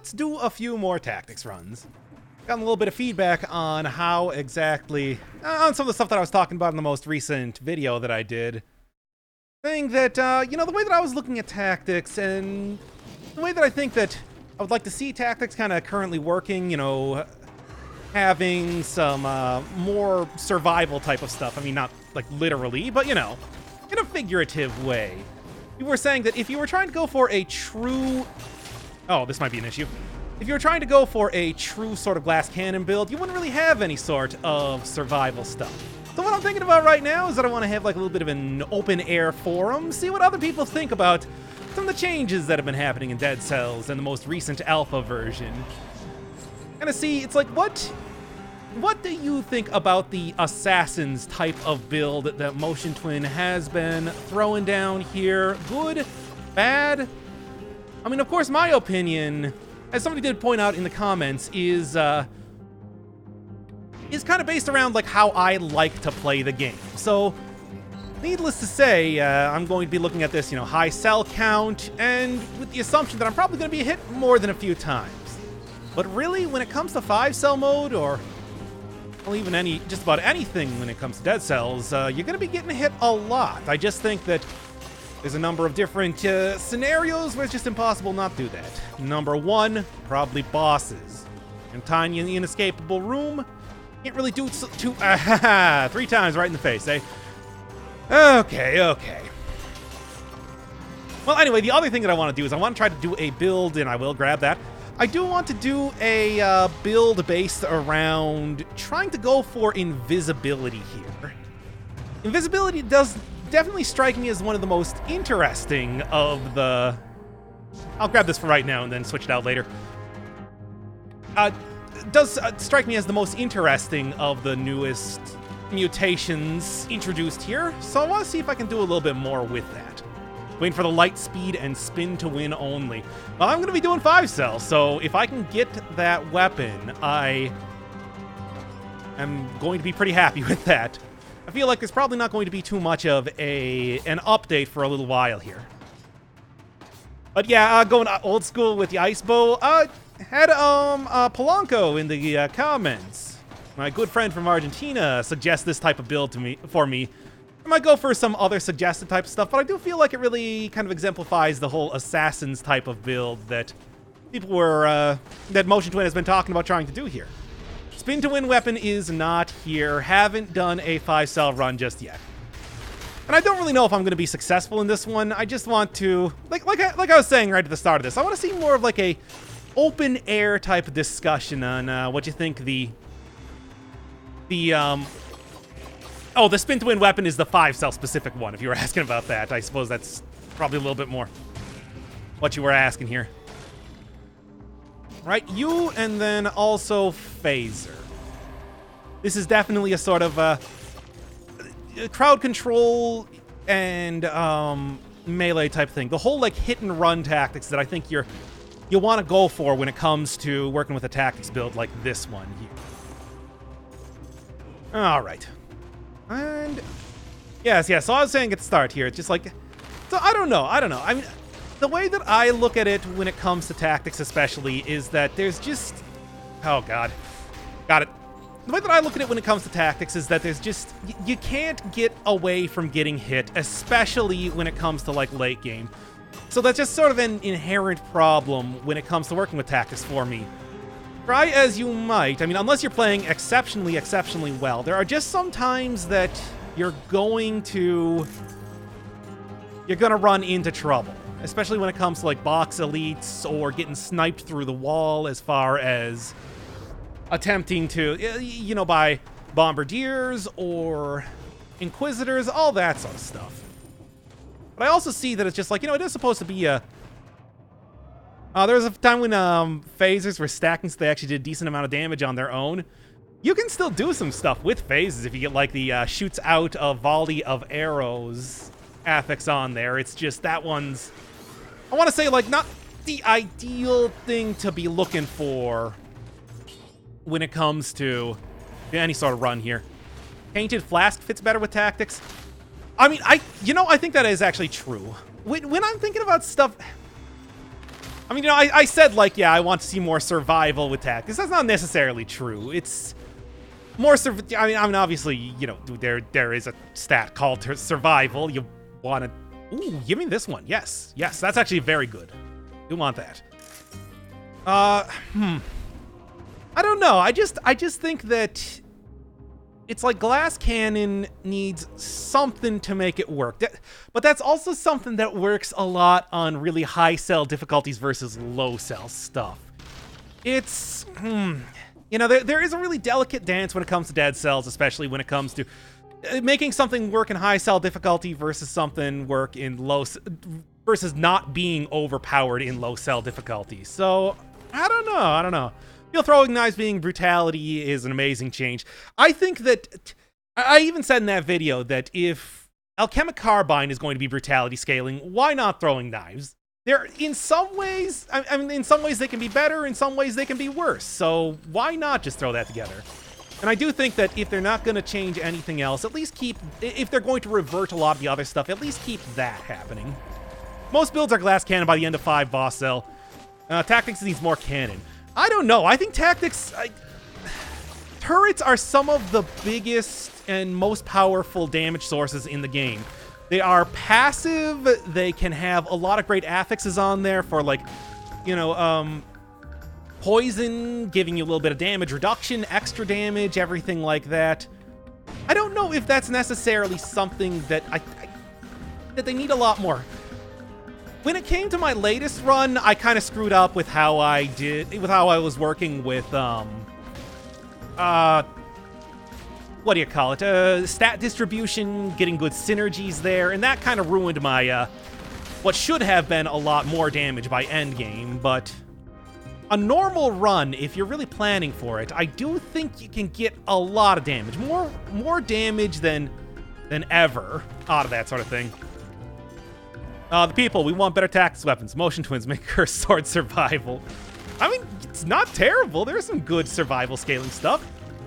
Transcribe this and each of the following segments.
let's do a few more tactics runs. Gotten a little bit of feedback on how exactly, on some of the stuff that I was talking about in the most recent video that I did. Saying that, you know, the way that I was looking at tactics and the way that I think that I would like to see tactics kind of currently working, you know, having some more survival type of stuff. I mean, not like literally, but, you know, in a figurative way. You were saying that if you were trying to go for a true... Oh, this might be an issue. If you were trying to go for a true sort of glass cannon build, you wouldn't really have any sort of survival stuff. So what I'm thinking about right now is that I want to have like a little bit of an open air forum, see what other people think about some of the changes that have been happening in Dead Cells and the most recent alpha version. Kind of see, it's like, what do you think about the Assassins type of build that Motion Twin has been throwing down here? Good? Bad? I mean, of course, my opinion, as somebody did point out in the comments, is kind of based around like how I like to play the game. So, needless to say, I'm going to be looking at this, you know, high cell count, and with the assumption that I'm probably going to be hit more than a few times. But really, when it comes to 5-cell mode, or well, even just about anything when it comes to Dead Cells, you're going to be getting hit a lot. I just think that there's a number of different scenarios where it's just impossible not to do that. Number one, probably bosses. And tiny in the inescapable room, can't really do it too... 3 times right in the face, eh? Okay. Well, anyway, the other thing that I want to do is I want to try to do a build, and I will grab that. I do want to do a build based around trying to go for invisibility here. Invisibility does definitely strike me as one of the most interesting of the... I'll grab this for right now and then switch it out later. Does strike me as the most interesting of the newest mutations introduced here, so I want to see if I can do a little bit more with that. Waiting for the light speed and spin to win only. Well, I'm going to be doing 5-cell, so if I can get that weapon, I am going to be pretty happy with that. I feel like there's probably not going to be too much of an update for a little while here. But yeah, going old school with the ice bow. Had Polanco in the comments. My good friend from Argentina suggests this type of build for me. I might go for some other suggested type of stuff, but I do feel like it really kind of exemplifies the whole Assassins type of build that people were, that Motion Twin has been talking about trying to do here. Spin to win weapon is not here. Haven't done a 5-cell run just yet. And I don't really know if I'm going to be successful in this one. I just want to, like I was saying right at the start of this, I want to see more of like a open air type of discussion on what you think the spin to win weapon is the 5-cell specific one, if you were asking about that. I suppose that's probably a little bit more what you were asking here. Right, you and then also Phaser. This is definitely a sort of crowd control and melee type thing. The whole like hit and run tactics that I think you want to go for when it comes to working with a tactics build like this one here. All right. And yes, so I was saying at the start here, it's just like, so I don't know. I mean, the way that I look at it when it comes to tactics especially is that there's just, oh God, got it. The way that I look at it when it comes to tactics is that there's just, you can't get away from getting hit, especially when it comes to like late game. So that's just sort of an inherent problem when it comes to working with tactics for me. Try as you might, I mean, unless you're playing exceptionally well, there are just some times that you're going to run into trouble, especially when it comes to like box elites or getting sniped through the wall as far as attempting to, you know, by bombardiers or inquisitors, all that sort of stuff. But I also see that it's just like, you know, it is supposed to be a... there was a time when phasers were stacking so they actually did a decent amount of damage on their own. You can still do some stuff with phases if you get like the shoots out a volley of arrows affix on there. It's just that one's, I want to say, like, not the ideal thing to be looking for when it comes to any sort of run here. Painted Flask fits better with tactics. I mean, I think that is actually true. When I'm thinking about stuff, I mean, you know, I said, like, yeah, I want to see more survival with tactics. That's not necessarily true. It's more I mean, obviously, you know, there is a stat called survival. You want to... Ooh, give me this one. Yes. Yes, that's actually very good. You want that. I don't know. I just think that it's like glass cannon needs something to make it work. But that's also something that works a lot on really high cell difficulties versus low cell stuff. It's, you know, there is a really delicate dance when it comes to dead cells, especially when it comes to making something work in high cell difficulty versus something work in low, versus not being overpowered in low cell difficulty. So, I don't know. Feel throwing knives being brutality is an amazing change. I think that, I even said in that video that if Alchemic Carbine is going to be brutality scaling, why not throwing knives? They're, in some ways, I mean, in some ways they can be better, in some ways they can be worse. So why not just throw that together? And I do think that if they're not going to change anything else, at least keep, if they're going to revert a lot of the other stuff, at least keep that happening. Most builds are glass cannon by the end of 5 boss cell. Tactics needs more cannon. I don't know. I think tactics... turrets are some of the biggest and most powerful damage sources in the game. They are passive. They can have a lot of great affixes on there for, like, you know, poison, giving you a little bit of damage reduction, extra damage, everything like that. I don't know if that's necessarily something that that they need a lot more. When it came to my latest run, I kind of screwed up with how I was working with, what do you call it? Stat distribution, getting good synergies there, and that kind of ruined my, what should have been a lot more damage by endgame, but a normal run, if you're really planning for it, I do think you can get a lot of damage. More damage than ever out of that sort of thing. The people, we want better tactics weapons. Motion twins make cursed sword survival. I mean, it's not terrible. There's some good survival scaling stuff.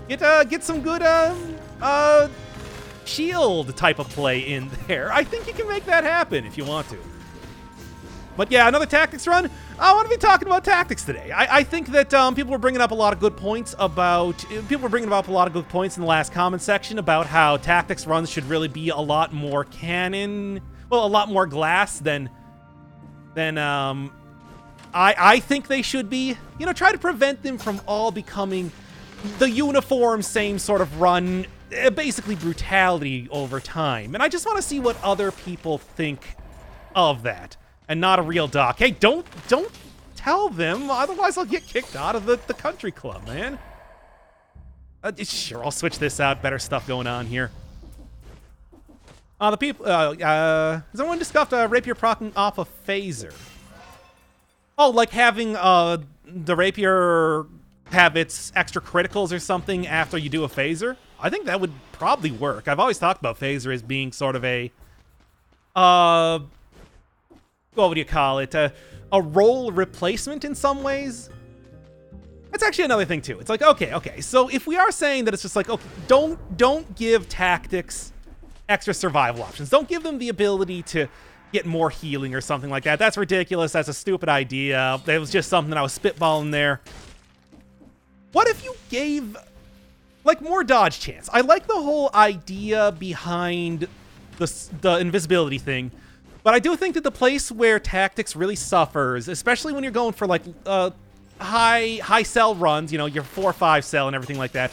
Get some good shield type of play in there. I think you can make that happen if you want to. But yeah, another tactics run. I want to be talking about tactics today. I think that people were bringing up a lot of good points about... People were bringing up a lot of good points in the last comment section about how tactics runs should really be a lot more cannon... Well, a lot more glass than I think they should be. You know, try to prevent them from all becoming the uniform, same sort of run, basically brutality over time. And I just want to see what other people think of that. And not a real doc. Hey, don't tell them, otherwise I'll get kicked out of the country club, man. Sure, I'll switch this out. Better stuff going on here. The people, has anyone discussed rapier proccing off a phaser? Oh, like having the rapier have its extra criticals or something after you do a phaser? I think that would probably work. I've always talked about phaser as being sort of a, what do you call it? A role replacement in some ways. That's actually another thing too. It's like, okay. So if we are saying that it's just like, okay, don't give tactics extra survival options. Don't give them the ability to get more healing or something like that. That's ridiculous. That's a stupid idea. That was just something that I was spitballing there. What if you gave, like, more dodge chance? I like the whole idea behind the invisibility thing, but I do think that the place where tactics really suffers, especially when you're going for, like, high cell runs, you know, your 4-5 cell and everything like that,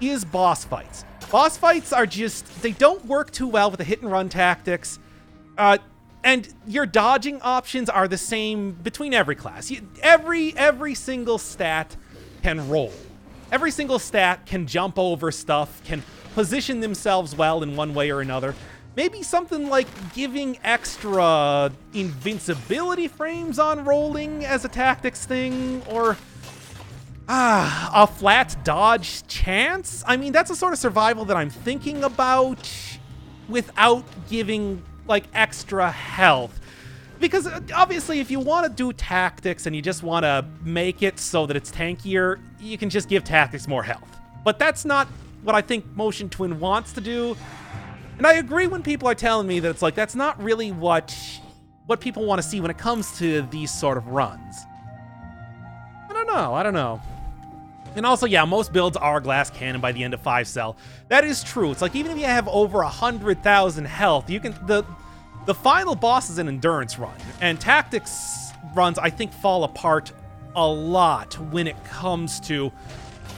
is boss fights. Boss fights are just, they don't work too well with the hit and run tactics. And your dodging options are the same between every class. Every single stat can roll. Every single stat can jump over stuff, can position themselves well in one way or another. Maybe something like giving extra invincibility frames on rolling as a tactics thing, or a flat dodge chance? I mean, that's a sort of survival that I'm thinking about without giving, like, extra health. Because, obviously, if you want to do tactics and you just want to make it so that it's tankier, you can just give tactics more health. But that's not what I think Motion Twin wants to do. And I agree when people are telling me that it's like, that's not really what what people want to see when it comes to these sort of runs. I don't know. And also, yeah, most builds are glass cannon by the end of 5 cell. That is true. It's like, even if you have over 100,000 health, you can, the final boss is an endurance run, and tactics runs, I think, fall apart a lot when it comes to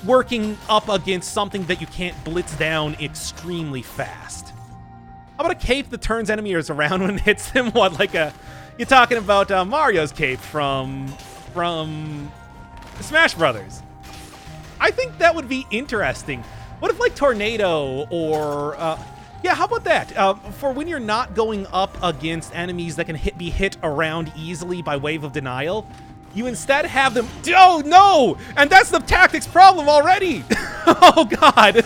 working up against something that you can't blitz down extremely fast. How about a cape that turns enemies around when it hits them? What, like you're talking about Mario's cape from Smash Brothers. I think that would be interesting. What if, like, Tornado or yeah, how about that? For when you're not going up against enemies that can be hit around easily by Wave of Denial, you instead have them. Oh no! And that's the tactics problem already. Oh god,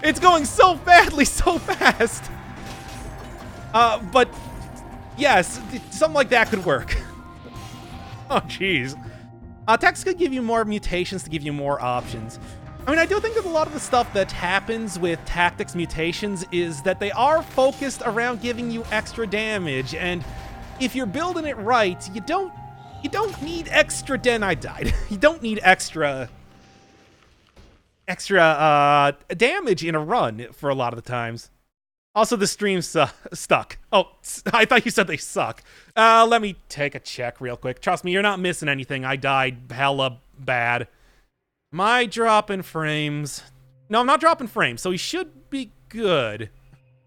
it's going so badly, so fast. But yes, something like that could work. Oh jeez. Tactics could give you more mutations to give you more options. I mean, I do think that a lot of the stuff that happens with tactics mutations is that they are focused around giving you extra damage, and if you're building it right, you don't need extra I died. You don't need extra damage in a run for a lot of the times. Also, the stream's stuck. Oh, I thought you said they suck. Let me take a check real quick. Trust me, you're not missing anything. I died hella bad. Am I dropping frames? No, I'm not dropping frames, so he should be good.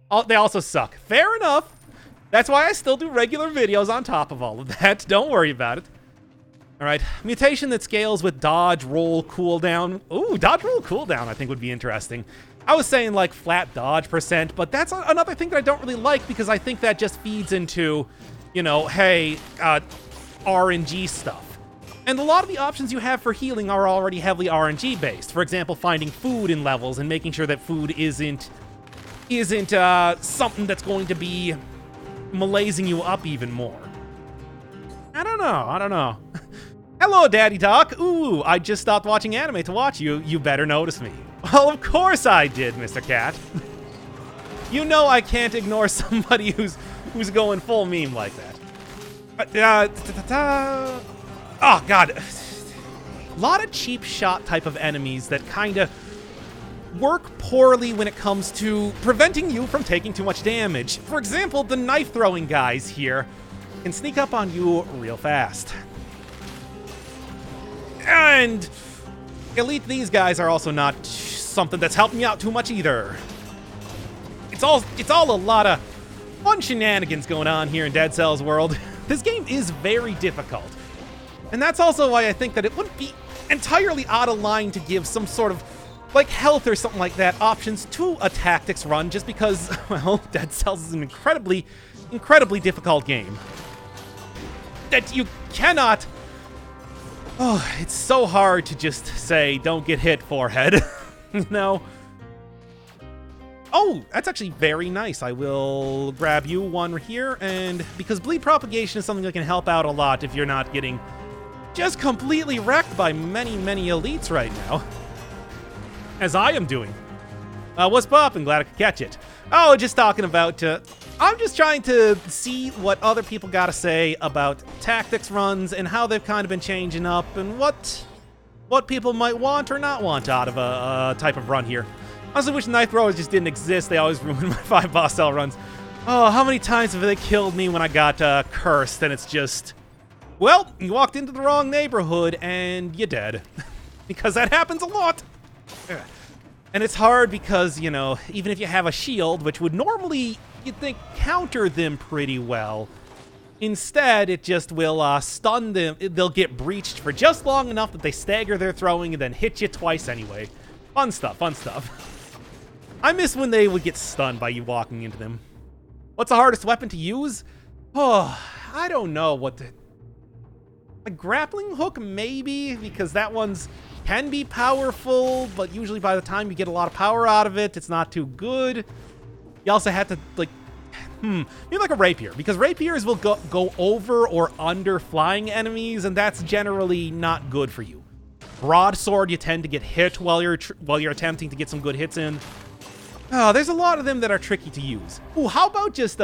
Oh, they also suck. Fair enough. That's why I still do regular videos on top of all of that. Don't worry about it. All right, mutation that scales with dodge, roll, cooldown. Ooh, dodge, roll, cooldown I think would be interesting. I was saying like flat dodge %, but that's another thing that I don't really like because I think that just feeds into, you know, hey, RNG stuff. And a lot of the options you have for healing are already heavily RNG based. For example, finding food in levels and making sure that food isn't something that's going to be malazing you up even more. I don't know. Hello, Daddy Doc. Ooh, I just stopped watching anime to watch you. You better notice me. Well, of course I did, Mr. Cat. You know I can't ignore somebody who's going full meme like that. Oh, God. A lot of cheap shot type of enemies that kind of work poorly when it comes to preventing you from taking too much damage. For example, the knife-throwing guys here can sneak up on you real fast. And elite, these guys are also not something that's helping me out too much either. It's all a lot of fun shenanigans going on here in Dead Cell's world. This game is very difficult. And that's also why I think that it wouldn't be entirely out of line to give some sort of, like, health or something like that options to a tactics run, just because, well, Dead Cells is an incredibly, incredibly difficult game. That you cannot... Oh, it's so hard to just say, don't get hit, forehead. No. Oh, that's actually very nice. I will grab you one here, and because bleed propagation is something that can help out a lot if you're not getting just completely wrecked by many, many elites right now. As I am doing. What's poppin'? Glad I could catch it. Oh, just talking about, I'm just trying to see what other people gotta say about tactics runs and how they've kind of been changing up and what people might want or not want out of a type of run here. Honestly, wish knife throwers just didn't exist. They always ruin my 5 boss cell runs. Oh, how many times have they killed me when I got cursed and it's just... Well, you walked into the wrong neighborhood and you're dead. Because that happens a lot. And it's hard because, you know, even if you have a shield, which would normally, you'd think, counter them pretty well, instead, it just will stun them. They'll get breached for just long enough that they stagger their throwing and then hit you twice anyway. Fun stuff, fun stuff. I miss when they would get stunned by you walking into them. What's the hardest weapon to use? Oh, I don't know what the... A grappling hook, maybe, because that one's can be powerful, but usually by the time you get a lot of power out of it, it's not too good. You also have to, like, maybe like a rapier, because rapiers will go over or under flying enemies, and that's generally not good for you. Broadsword, you tend to get hit while you're attempting to get some good hits in. Oh, there's a lot of them that are tricky to use. Ooh, how about just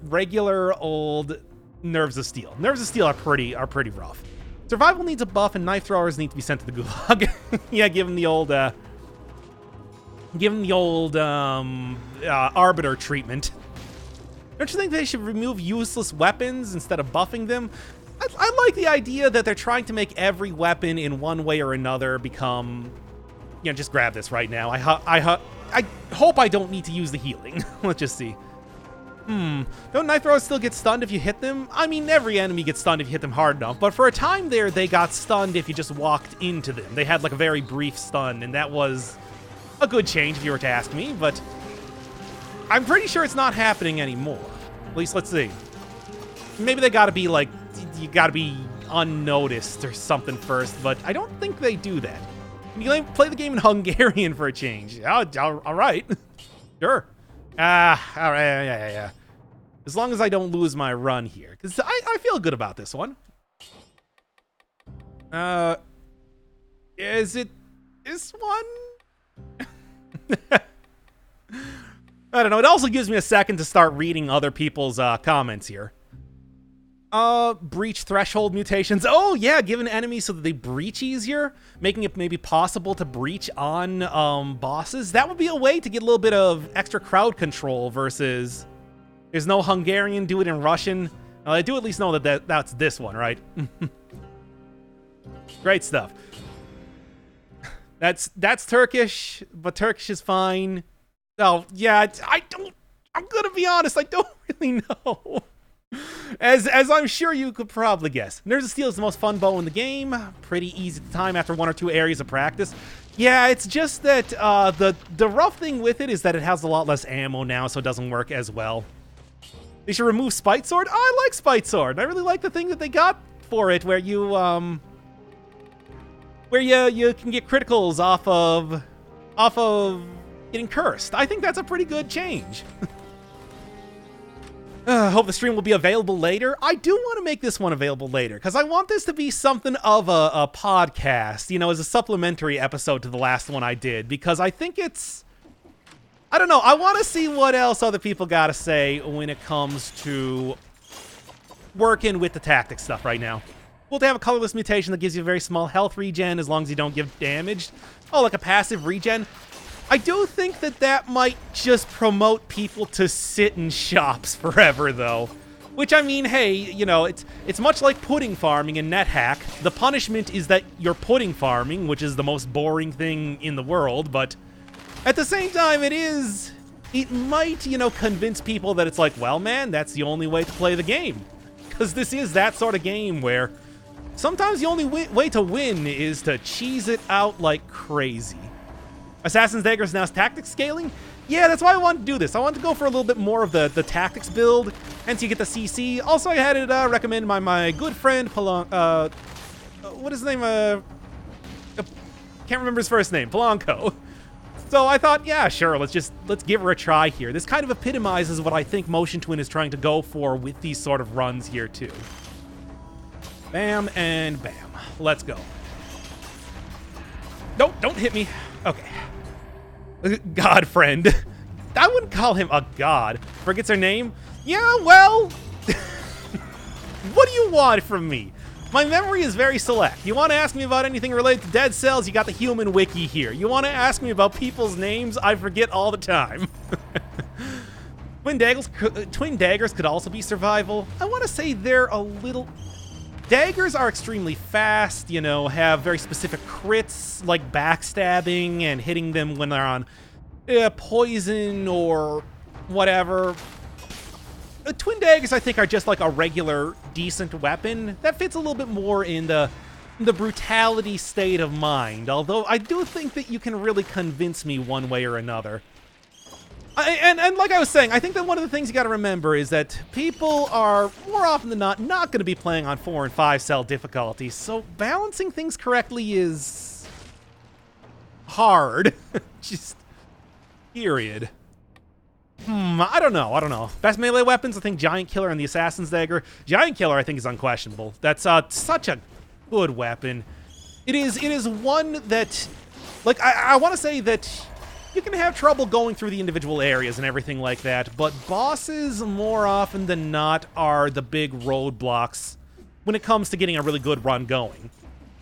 regular old Nerves of Steel. Nerves of Steel are pretty rough. Survival needs a buff, and knife throwers need to be sent to the gulag. Yeah, given the old arbiter treatment. Don't you think they should remove useless weapons instead of buffing them? I like the idea that they're trying to make every weapon in one way or another become... You know, just grab this right now. I hope I don't need to use the healing. Let's just see. Don't knife throwers still get stunned if you hit them? I mean, every enemy gets stunned if you hit them hard enough, but for a time there, they got stunned if you just walked into them. They had like a very brief stun, and that was a good change if you were to ask me, but I'm pretty sure it's not happening anymore. At least, let's see. Maybe they gotta be like, you gotta be unnoticed or something first, but I don't think they do that. You can play the game in Hungarian for a change. All right. Sure. All right, yeah. As long as I don't lose my run here, because I feel good about this one. Is it this one? I don't know. It also gives me a second to start reading other people's comments here. Breach threshold mutations. Oh, yeah, given enemies so that they breach easier, making it maybe possible to breach on bosses. That would be a way to get a little bit of extra crowd control versus there's no Hungarian, do it in Russian. I do at least know that's this one, right? Great stuff. That's Turkish, but Turkish is fine. Oh, yeah, I'm gonna be honest, I don't really know. As I'm sure you could probably guess. Nerves of Steel is the most fun bow in the game. Pretty easy to time after 1 or 2 areas of practice. Yeah, it's just that the rough thing with it is that it has a lot less ammo now, so it doesn't work as well. They should remove Spite Sword. Oh, I like Spite Sword. I really like the thing that they got for it, where you can get criticals off of getting cursed. I think that's a pretty good change. Hope the stream will be available later. I do want to make this one available later, because I want this to be something of a podcast, you know, as a supplementary episode to the last one I did, because I think it's... I don't know, I want to see what else other people got to say when it comes to working with the tactics stuff right now. Cool to have a colorless mutation that gives you a very small health regen as long as you don't get damaged. Oh, like a passive regen? I do think that might just promote people to sit in shops forever, though. Which, I mean, hey, you know, it's much like pudding farming in NetHack. The punishment is that you're pudding farming, which is the most boring thing in the world, but at the same time, it might, you know, convince people that it's like, well, man, that's the only way to play the game. Because this is that sort of game where sometimes the only way to win is to cheese it out like crazy. Assassin's Dagger is now tactics scaling? Yeah, that's why I wanted to do this. I wanted to go for a little bit more of the tactics build, hence you get the CC. Also, I had it recommended by my good friend, what is his name? Can't remember his first name, Polanco. So I thought, yeah, sure, let's give her a try here. This kind of epitomizes what I think Motion Twin is trying to go for with these sort of runs here, too. Bam and bam. Let's go. Nope, don't hit me. Okay. God friend. I wouldn't call him a god. Forgets her name? Yeah, well... What do you want from me? My memory is very select. You want to ask me about anything related to Dead Cells, you got the human wiki here. You want to ask me about people's names, I forget all the time. Twin daggers could also be survival. I want to say they're a little... Daggers are extremely fast, you know, have very specific crits, like backstabbing and hitting them when they're on poison or whatever. Twin daggers, I think, are just like a regular, decent weapon that fits a little bit more in the brutality state of mind, although I do think that you can really convince me one way or another. And like I was saying, I think that one of the things you got to remember is that people are more often than not going to be playing on 4 and 5 cell difficulty, so balancing things correctly is hard. Just period. I don't know. Best melee weapons, I think Giant Killer and the Assassin's Dagger. Giant Killer, I think, is unquestionable. That's such a good weapon. It is one that, like, I want to say that you can have trouble going through the individual areas and everything like that, but bosses, more often than not, are the big roadblocks when it comes to getting a really good run going.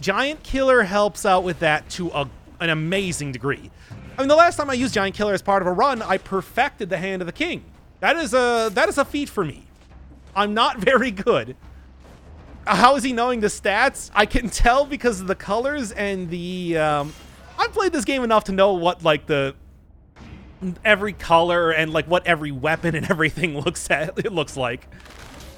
Giant Killer helps out with that to an amazing degree. I mean, the last time I used Giant Killer as part of a run, I perfected the Hand of the King. That is a feat for me. I'm not very good. How is he knowing the stats? I can tell because of the colors and the... I've played this game enough to know what, like, every color and, like, what every weapon and everything looks like.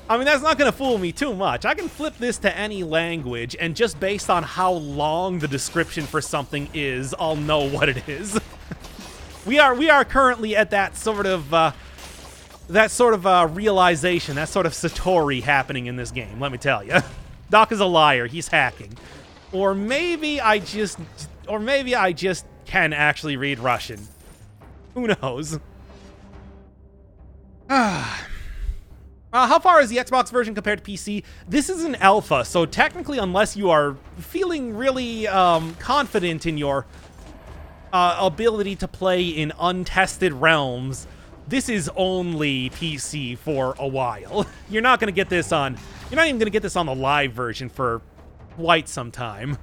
I mean, that's not going to fool me too much. I can flip this to any language, and just based on how long the description for something is, I'll know what it is. we are currently at that sort of realization, that sort of satori happening in this game, let me tell you. Doc is a liar. He's hacking. Or maybe I just can actually read Russian. Who knows? How far is the Xbox version compared to PC? This is an alpha, so technically, unless you are feeling really confident in your ability to play in untested realms, this is only PC for a while. You're not even gonna get this on the live version for quite some time.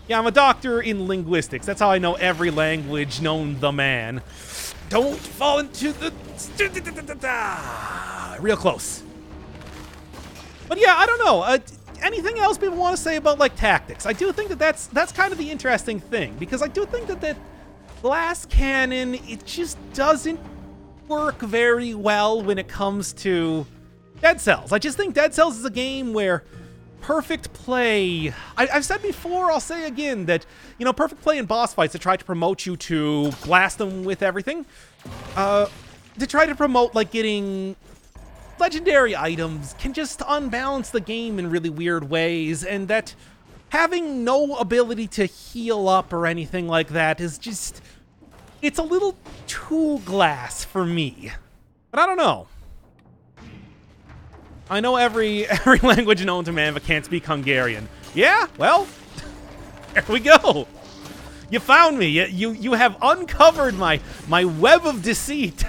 Yeah, I'm a doctor in linguistics. That's how I know every language known the man. Don't fall into the... Real close. But yeah, I don't know. Anything else people want to say about, like, tactics? I do think that that's kind of the interesting thing, because I do think that that glass cannon, it just doesn't work very well when it comes to Dead Cells. I just think Dead Cells is a game where perfect play... I've said before, I'll say again, that, you know, perfect play in boss fights that try to promote you to blast them with everything, to try to promote, like, getting legendary items can just unbalance the game in really weird ways, and that having no ability to heal up or anything like that is just... it's a little too glass for me. But I don't know. I know every language known to man, but can't speak Hungarian. Yeah, well, there we go. You found me. You have uncovered my web of deceit.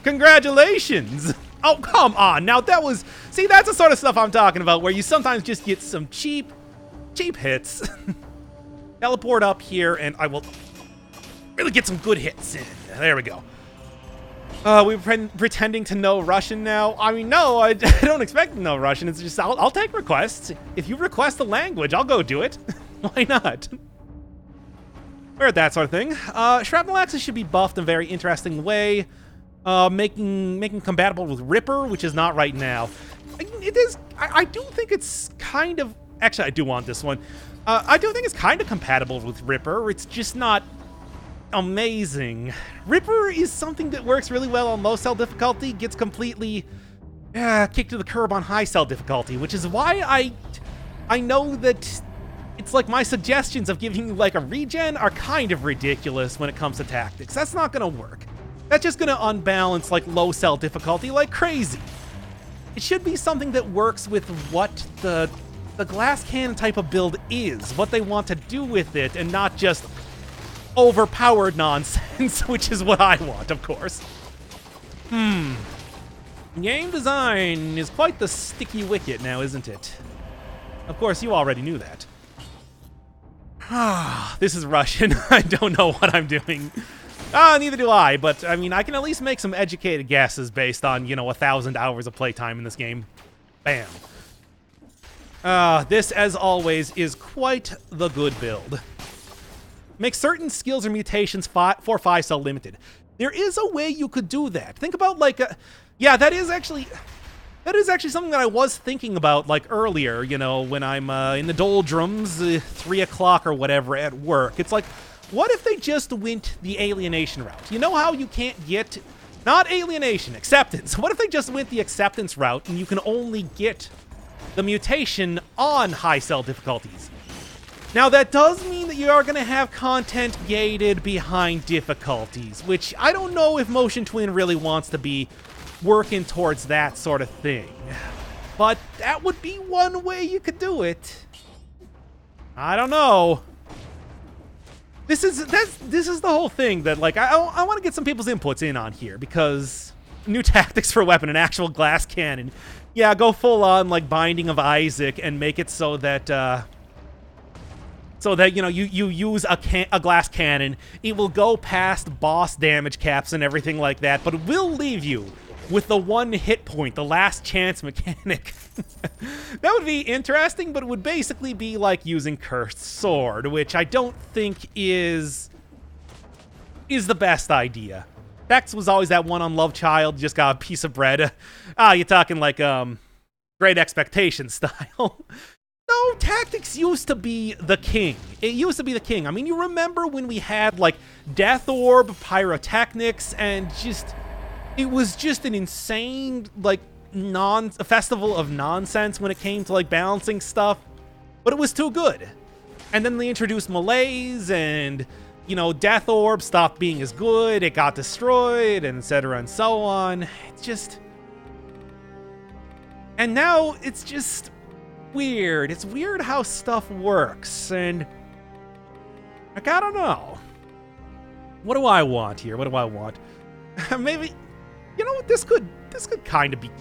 Congratulations. Oh, come on. Now that was... see, that's the sort of stuff I'm talking about, where you sometimes just get some cheap hits. Teleport up here, and I will really get some good hits in. There we go. We're pretending to know Russian now. I mean, no, I don't expect to know Russian. It's just, I'll take requests. If you request a language, I'll go do it. Why not? We're at that sort of thing. Shrapnel axes should be buffed in a very interesting way. Making compatible with Ripper, which is not right now. It is... I do think it's kind of... actually, I do want this one. I do think it's kind of compatible with Ripper. It's just not amazing. Ripper is something that works really well on low cell difficulty, gets completely kicked to the curb on high cell difficulty, which is why I know that it's like my suggestions of giving you like a regen are kind of ridiculous when it comes to tactics. That's not gonna work. That's just gonna unbalance like low cell difficulty like crazy. It should be something that works with what the glass cannon type of build is, what they want to do with it, and not just overpowered nonsense, which is what I want, of course. Game design is quite the sticky wicket now, isn't it? Of course, you already knew that. This is Russian. I don't know what I'm doing. Neither do I, but I mean, I can at least make some educated guesses based on, you know, 1,000 hours of playtime in this game. Bam. This, as always, is quite the good build. Make certain skills or mutations 4-5 cell limited. There is a way you could do that. Think about like, yeah, that is actually something that I was thinking about like earlier, you know, when I'm in the doldrums, 3 o'clock or whatever at work. It's like, what if they just went the alienation route? You know how you can't get, not alienation, acceptance. What if they just went the acceptance route and you can only get the mutation on high cell difficulties? Now, that does mean that you are going to have content gated behind difficulties, which I don't know if Motion Twin really wants to be working towards that sort of thing. But that would be one way you could do it. I don't know. this is the whole thing that, like, I want to get some people's inputs in on here, because new tactics for a weapon, an actual glass cannon. Yeah, go full on, like, Binding of Isaac and make it so that, you know, you use a glass cannon. It will go past boss damage caps and everything like that, but it will leave you with the one hit point, the last chance mechanic. That would be interesting, but it would basically be like using Cursed Sword, which I don't think is the best idea. Vex was always that one unloved child, just got a piece of bread. You're talking like Great Expectations style. No, tactics used to be the king. It used to be the king. I mean, you remember when we had, like, Death Orb, Pyrotechnics, and just... It was just an insane, like, a festival of nonsense when it came to, like, balancing stuff. But it was too good. And then they introduced Malaise, and, you know, Death Orb stopped being as good, it got destroyed, and etc. and so on. It's just... And now, it's just... weird. It's weird how stuff works, and... like, I don't know. What do I want here? What do I want? Maybe... You know what? This could kind of be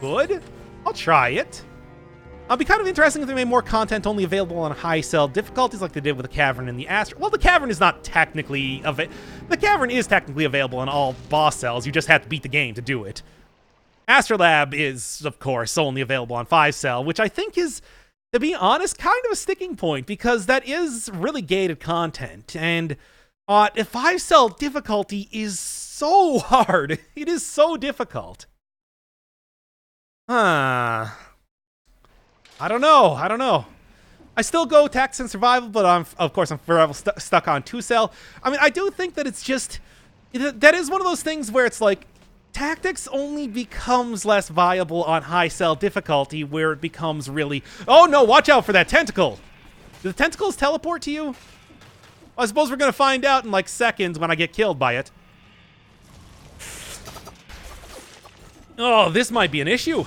good. I'll try it. It'll be kind of interesting if they made more content only available on high cell difficulties like they did with the Cavern and the Astral. Well, the Cavern is not technically... The Cavern is technically available on all boss cells. You just have to beat the game to do it. Astrolab is, of course, only available on 5-cell, which I think is, to be honest, kind of a sticking point, because that is really gated content, and 5-cell difficulty is so hard. It is so difficult. I don't know. I still go tactics and survival, but of course I'm forever stuck on 2-cell. I mean, I do think that it's just... That is one of those things where it's like, tactics only becomes less viable on high cell difficulty, where it becomes really... Oh no, watch out for that tentacle! Do the tentacles teleport to you? Well, I suppose we're gonna find out in like seconds when I get killed by it. Oh, this might be an issue.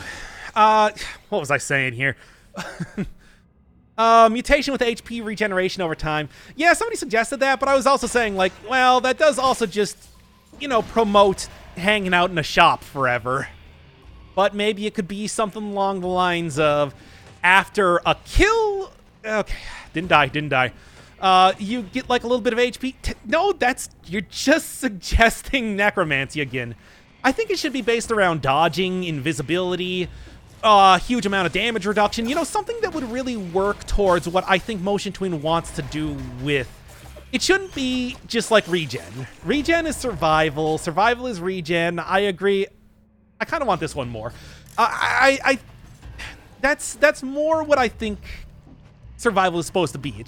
What was I saying here? Mutation with HP regeneration over time. Yeah, somebody suggested that, but I was also saying, like, well, that does also just, you know, promote hanging out in a shop forever. But maybe it could be something along the lines of, after a kill... Okay, didn't die. You get, like, a little bit of HP. No, you're just suggesting necromancy again. I think it should be based around dodging, invisibility, huge amount of damage reduction. You know, something that would really work towards what I think Motion Twin wants to do with... It shouldn't be just like regen. Regen is survival. Survival is regen. I agree. I kind of want this one more. That's more what I think survival is supposed to be.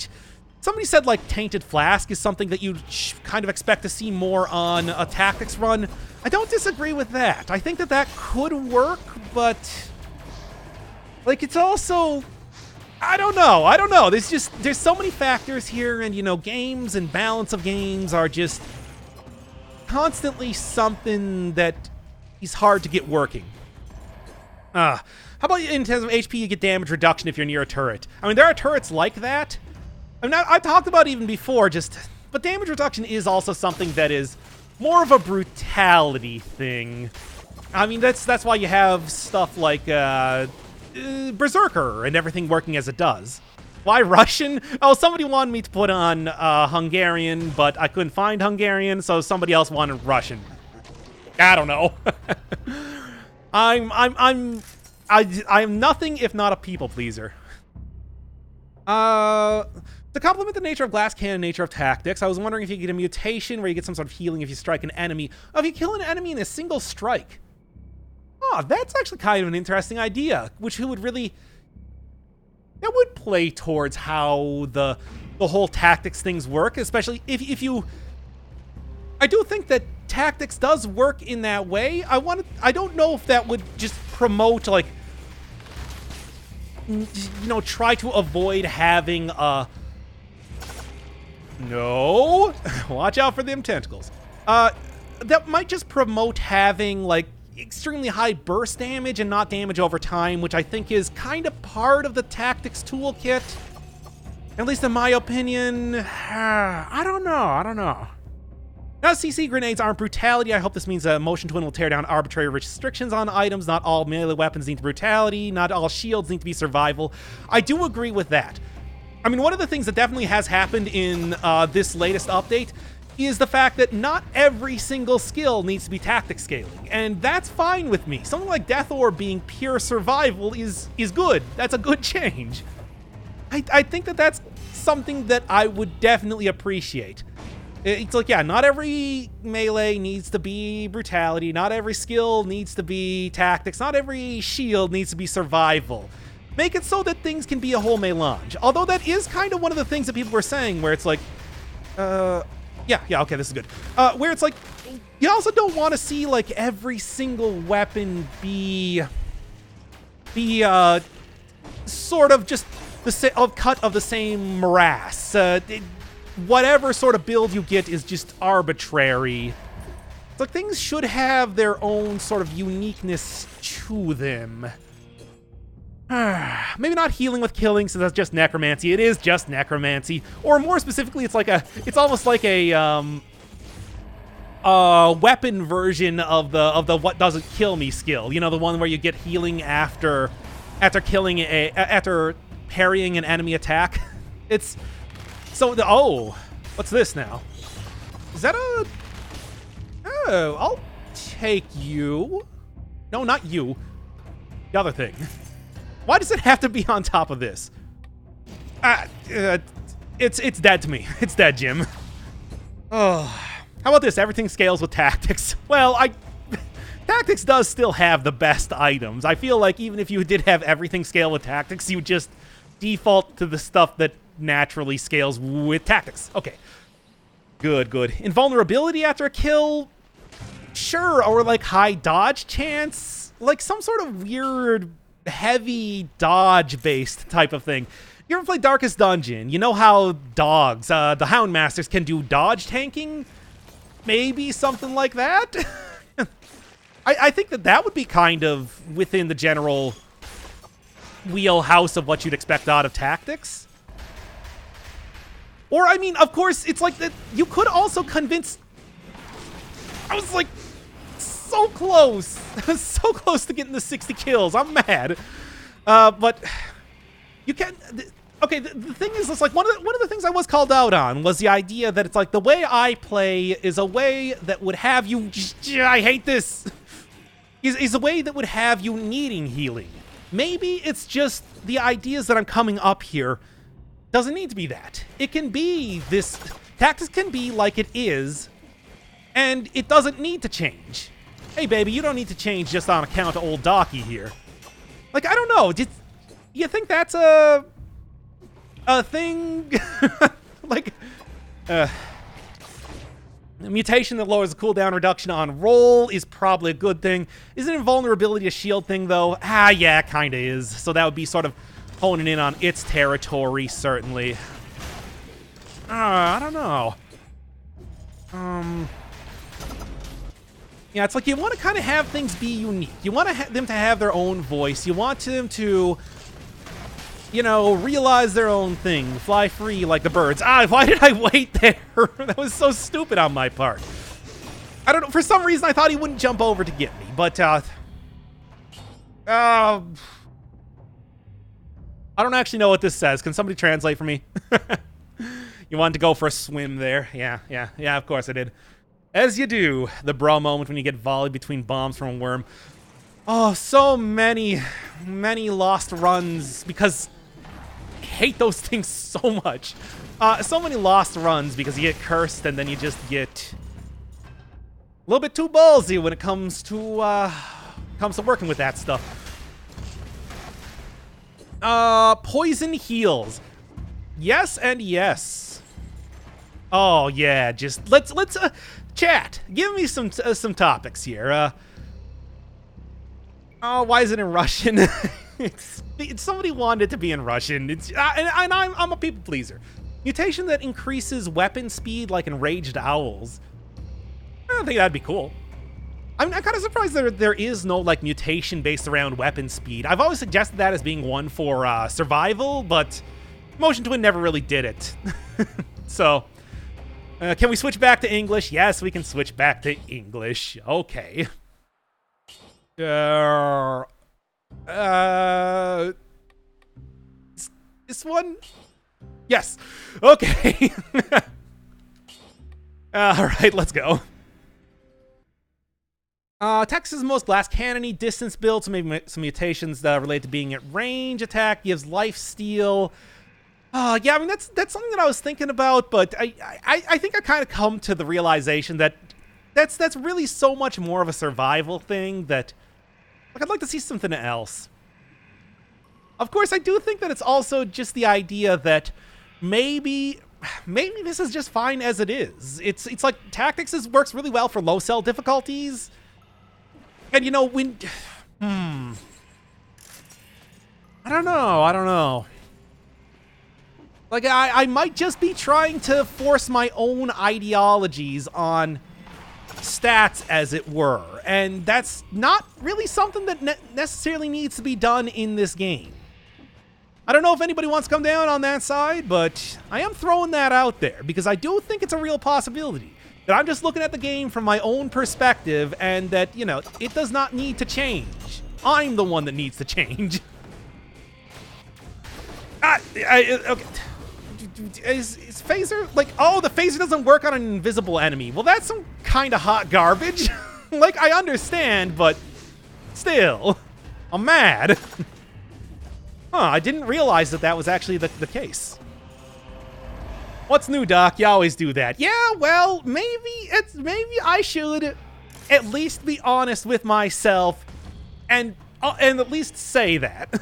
Somebody said, like, Tainted Flask is something that you kind of expect to see more on a tactics run. I don't disagree with that. I think that could work, but... like, it's also... I don't know. There's so many factors here, and, you know, games and balance of games are just constantly something that is hard to get working. How about in terms of HP, you get damage reduction if you're near a turret? I mean, there are turrets like that. I mean, I've talked about it even before, but damage reduction is also something that is more of a brutality thing. I mean, that's why you have stuff like, Berserker and everything working as it does. Why Russian? Oh, somebody wanted me to put on Hungarian, but I couldn't find Hungarian, so somebody else wanted Russian. I don't know. I'm nothing if not a people pleaser. To complement the nature of glass cannon nature of tactics, I was wondering if you get a mutation where you get some sort of healing if you strike an enemy. Oh, if you kill an enemy in a single strike. Oh, that's actually kind of an interesting idea, which would really... That would play towards how the whole tactics things work, especially if you... I do think that tactics does work in that way. I don't know if that would just promote, like... You know, try to avoid having a... No! Watch out for them tentacles. That might just promote having, like, extremely high burst damage and not damage over time, which I think is kind of part of the tactics toolkit. At least in my opinion, I don't know. Now, CC grenades aren't brutality. I hope this means a motion twin will tear down arbitrary restrictions on items. Not all melee weapons need brutality. Not all shields need to be survival. I do agree with that. I mean, one of the things that definitely has happened in this latest update is the fact that not every single skill needs to be tactic scaling, and that's fine with me. Something like Death Orb being pure survival is good. That's a good change. I think that that's something that I would definitely appreciate. It's like, yeah, not every melee needs to be brutality. Not every skill needs to be tactics. Not every shield needs to be survival. Make it so that things can be a whole melange. Although that is kind of one of the things that people were saying, where it's like, yeah, okay, this is good. Where it's like, you also don't want to see like every single weapon be sort of just the cut of the same morass. Whatever sort of build you get is just arbitrary. It's like things should have their own sort of uniqueness to them. Maybe not healing with killing, so that's just necromancy. It is just necromancy. Or more specifically, it's almost like a weapon version of the what doesn't kill me skill. You know, the one where you get healing after parrying an enemy attack. It's so oh, what's this now? Is that a? Oh, I'll take you. No, not you. The other thing. Why does it have to be on top of this? It's dead to me. It's dead, Jim. Oh, how about this? Everything scales with tactics. Well, tactics does still have the best items. I feel like even if you did have everything scale with tactics, you would just default to the stuff that naturally scales with tactics. Okay. Good. Invulnerability after a kill? Sure, or like high dodge chance? Like some sort of weird heavy dodge-based type of thing. You ever play Darkest Dungeon? You know how dogs, the Houndmasters, can do dodge tanking? Maybe something like that? I think that would be kind of within the general wheelhouse of what you'd expect out of tactics. Or, I mean, of course, it's like that. You could also convince... I was like... so close. So close to getting the 60 kills. I'm mad. But you can... Okay, the thing is, it's like one of the things I was called out on was the idea that it's like the way I play is a way that would have you... I hate this. Is a way that would have you needing healing. Maybe it's just the ideas that I'm coming up here doesn't need to be that. It can be this... Tactics can be like it is, and it doesn't need to change. Hey, baby, you don't need to change just on account of old Docky here. Like, I don't know. You think that's a thing? Like, a mutation that lowers the cooldown reduction on roll is probably a good thing. Is it invulnerability a shield thing, though? Yeah, it kind of is. So that would be sort of honing in on its territory, certainly. I don't know. Yeah, it's like you want to kind of have things be unique. You want them to have their own voice. You want them to, you know, realize their own thing. Fly free like the birds. Why did I wait there? That was so stupid on my part. I don't know. For some reason, I thought he wouldn't jump over to get me. But, I don't actually know what this says. Can somebody translate for me? You wanted to go for a swim there. Yeah, of course I did. As you do, the bro moment when you get volleyed between bombs from a worm. Oh, so many lost runs because I hate those things so much. So many lost runs because you get cursed and then you just get a little bit too ballsy when it comes to working with that stuff. Poison heals. Yes and yes. Oh yeah, just let's chat. Give me some topics here. Oh, why is it in Russian? Somebody wanted it to be in Russian. And I'm a people pleaser. Mutation that increases weapon speed like enraged owls. I don't think that'd be cool. I'm kind of surprised there is no like mutation based around weapon speed. I've always suggested that as being one for survival, but Motion Twin never really did it. So, can we switch back to English? Yes, we can switch back to English. Okay. This one? Yes. Okay. All right, let's go. Texas' most glass cannony, distance build, so maybe some mutations related to being at range attack, gives life steal. Yeah, I mean, that's something that I was thinking about, but I think I kind of come to the realization that that's really so much more of a survival thing that, like, I'd like to see something else. Of course, I do think that it's also just the idea that maybe this is just fine as it is. It's like tactics works really well for low cell difficulties. And, you know, when... I don't know. Like, I might just be trying to force my own ideologies on stats, as it were. And that's not really something that necessarily needs to be done in this game. I don't know if anybody wants to come down on that side, but I am throwing that out there because I do think it's a real possibility. That I'm just looking at the game from my own perspective and that, you know, it does not need to change. I'm the one that needs to change. Okay. Is phaser, like, oh, the phaser doesn't work on an invisible enemy. Well, that's some kind of hot garbage. Like, I understand, but still, I'm mad. I didn't realize that was actually the case. What's new, Doc? You always do that. Yeah, well, maybe I should at least be honest with myself and at least say that.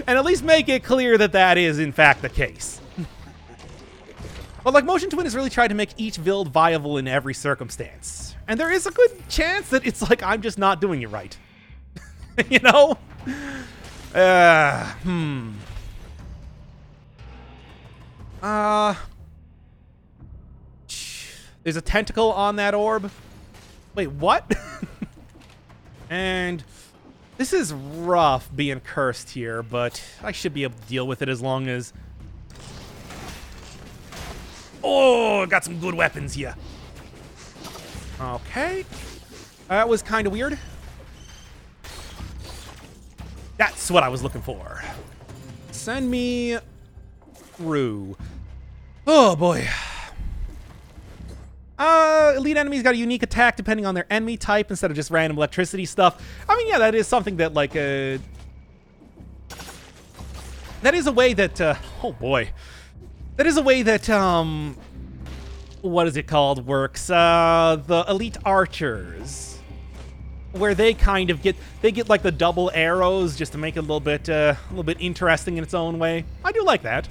And at least make it clear that is, in fact, the case. But, like, Motion Twin has really tried to make each build viable in every circumstance. And there is a good chance that it's like I'm just not doing it right. You know? There's a tentacle on that orb. Wait, what? And this is rough being cursed here, but I should be able to deal with it as long as... Oh, got some good weapons here. Okay. That was kind of weird. That's what I was looking for. Send me through. Oh, boy. Elite enemies got a unique attack depending on their enemy type instead of just random electricity stuff. I mean, yeah, that is something that, like, that is a way that, oh boy. That is a way that, what is it called, works? The elite archers. Where they kind of get like the double arrows just to make it a little bit interesting in its own way. I do like that.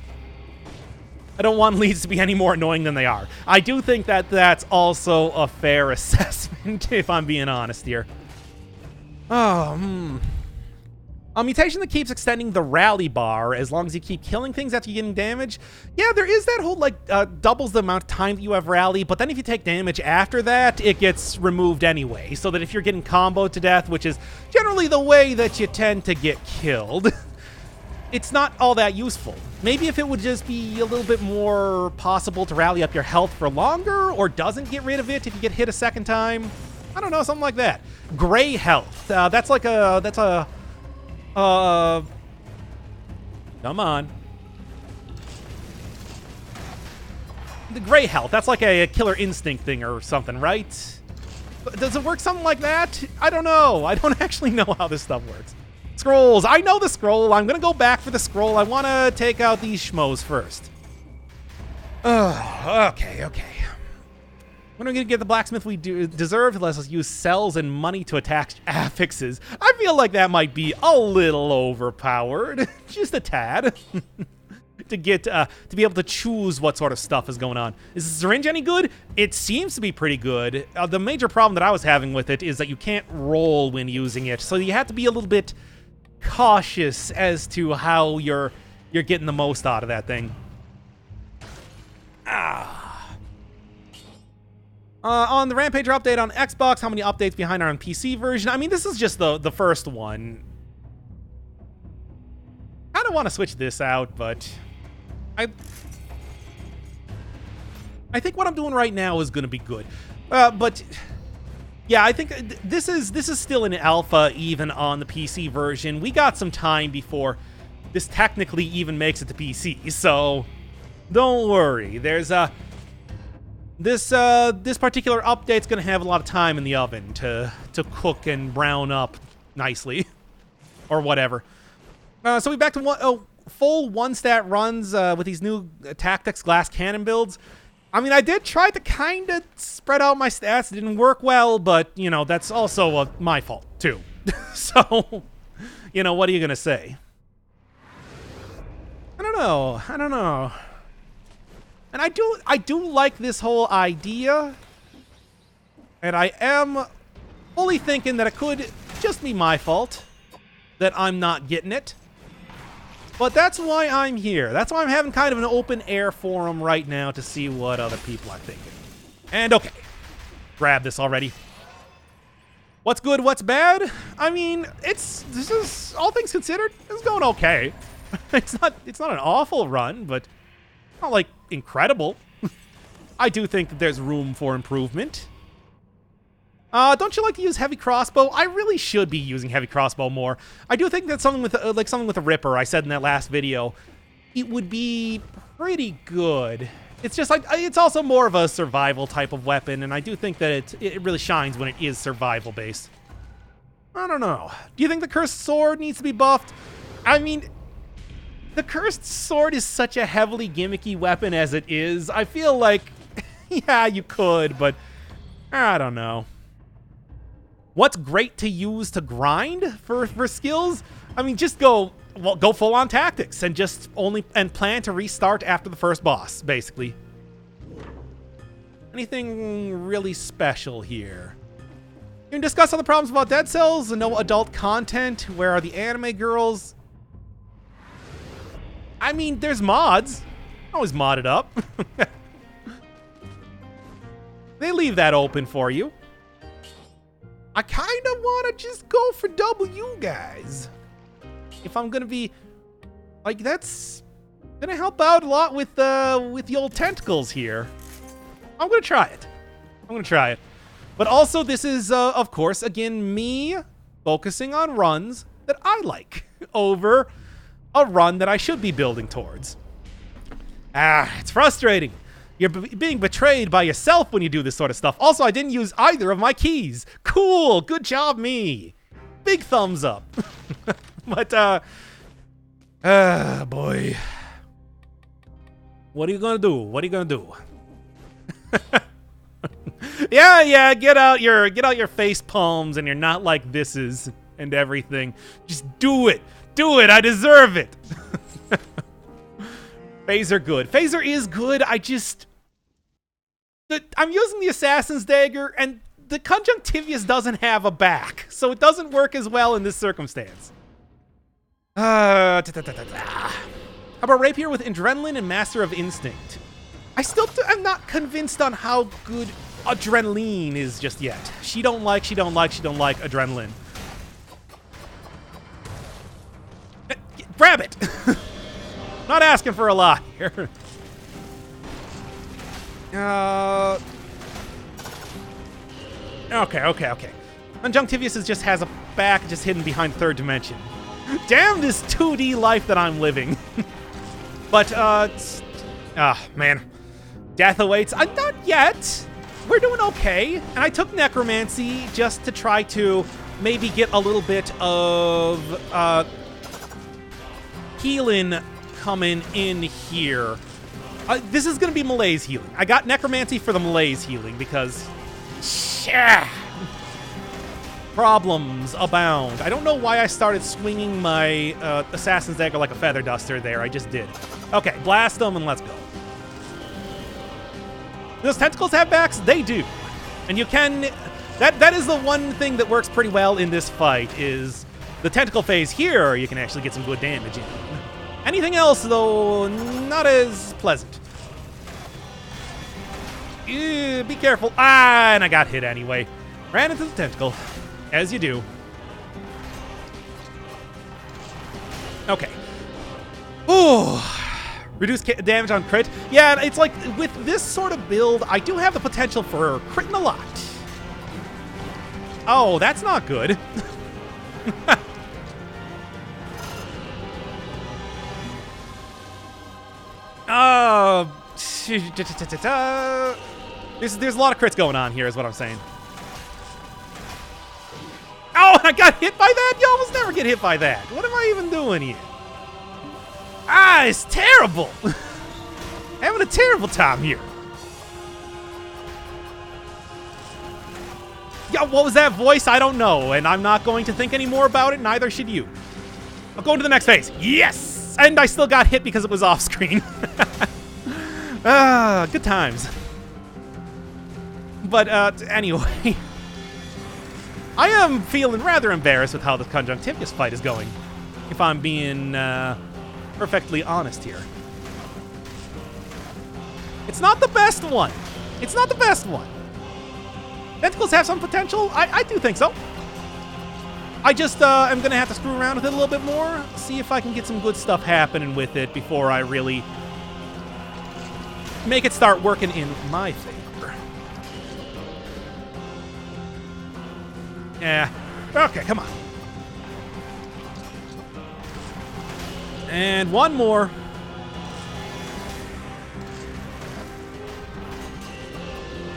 I don't want leads to be any more annoying than they are. I do think that that's also a fair assessment, if I'm being honest here. A mutation that keeps extending the rally bar as long as you keep killing things after you're getting damage. Yeah, there is that whole, like, doubles the amount of time that you have rally, but then if you take damage after that, it gets removed anyway. So that if you're getting comboed to death, which is generally the way that you tend to get killed, it's not all that useful. Maybe if it would just be a little bit more possible to rally up your health for longer, or doesn't get rid of it if you get hit a second time. I don't know, something like that. Gray health. That's a... come on. The gray health, that's like a killer instinct thing or something, right? Does it work something like that? I don't know. I don't actually know how this stuff works. Scrolls. I know the scroll. I'm going to go back for the scroll. I want to take out these schmoes first. Okay. When are we going to get the blacksmith we deserve? Let us use cells and money to attack affixes. I feel like that might be a little overpowered. Just a tad. To get to be able to choose what sort of stuff is going on. Is the syringe any good? It seems to be pretty good. The major problem that I was having with it is that you can't roll when using it. So you have to be a little bit cautious as to how you're getting the most out of that thing. On the Rampager update on Xbox, how many updates behind are on PC version? I mean, this is just the first one. I don't want to switch this out, but I think what I'm doing right now is going to be good. But yeah, I think this is still an alpha even on the PC version. We got some time before this technically even makes it to PC. So don't worry. There's this particular update's going to have a lot of time in the oven to cook and brown up nicely or whatever. So we back to full one-stat runs with these new Tactics glass cannon builds. I mean, I did try to kind of spread out my stats. It didn't work well, but, you know, that's also my fault, too. So, you know, what are you going to say? I don't know. And I do like this whole idea. And I am fully thinking that it could just be my fault that I'm not getting it. But that's why I'm here. That's why I'm having kind of an open air forum right now to see what other people are thinking. And okay, grab this already. What's good, what's bad? I mean, this is, all things considered, it's going okay. It's not an awful run, but not like incredible. I do think that there's room for improvement. Don't you like to use heavy crossbow? I really should be using heavy crossbow more. I do think that something with a Ripper, I said in that last video, it would be pretty good. It's just like it's also more of a survival type of weapon, and I do think that it really shines when it is survival based. I don't know. Do you think the cursed sword needs to be buffed? I mean, the cursed sword is such a heavily gimmicky weapon as it is. I feel like, yeah, you could, but I don't know. What's great to use to grind for skills? I mean, just go full on tactics and just plan to restart after the first boss, basically. Anything really special here? You can discuss other problems about Dead Cells, no adult content. Where are the anime girls? I mean, there's mods. Always mod it up. They leave that open for you. I kind of want to just go for W, guys. If I'm going to be... like, that's going to help out a lot with the old tentacles here. I'm going to try it. But also, this is, of course, again, me focusing on runs that I like over a run that I should be building towards. It's frustrating. You're being betrayed by yourself when you do this sort of stuff. Also, I didn't use either of my keys. Cool. Good job, me. Big thumbs up. But, boy. What are you gonna do? Yeah, get out your face palms and your not like thises and everything. Just do it. I deserve it. Phaser good. Phaser is good. I'm using the Assassin's Dagger, and the Conjunctivius doesn't have a back, so it doesn't work as well in this circumstance. How about Rapier with Adrenaline and Master of Instinct? I'm not convinced on how good Adrenaline is just yet. She don't like Adrenaline. Grab it! Not asking for a lot here. Okay. Conjunctivius just has a back just hidden behind third dimension. Damn this 2D life that I'm living. But, man. Death awaits. Not yet. We're doing okay. And I took Necromancy just to try to maybe get a little bit of, healing coming in here. This is going to be malaise healing. I got Necromancy for the malaise healing because... problems abound. I don't know why I started swinging my Assassin's Dagger like a feather duster there. I just did. Okay, blast them and let's go. Those tentacles have backs? They do. And you can... That is the one thing that works pretty well in this fight is the tentacle phase here, you can actually get some good damage in. Anything else, though, not as pleasant. Ew, be careful. And I got hit anyway. Ran into the tentacle, as you do. Okay. Ooh, Reduce damage on crit. Yeah, it's like, with this sort of build, I do have the potential for critting a lot. Oh, that's not good. There's a lot of crits going on here, is what I'm saying. Oh, I got hit by that? You almost never get hit by that. What am I even doing here? Ah, it's terrible. Having a terrible time here. Yeah, what was that voice? I don't know, and I'm not going to think any more about it, neither should you. I'll go into the next phase. Yes! And I still got hit because it was off screen. Ah, good times. But anyway, I am feeling rather embarrassed with how the Conjunctivius fight is going, if I'm being perfectly honest here. It's not the best one. It's not the best one. Tentacles have some potential. I do think so. I just am going to have to screw around with it a little bit more, see if I can get some good stuff happening with it before I really make it start working in my favor. Yeah. Okay, come on. And one more.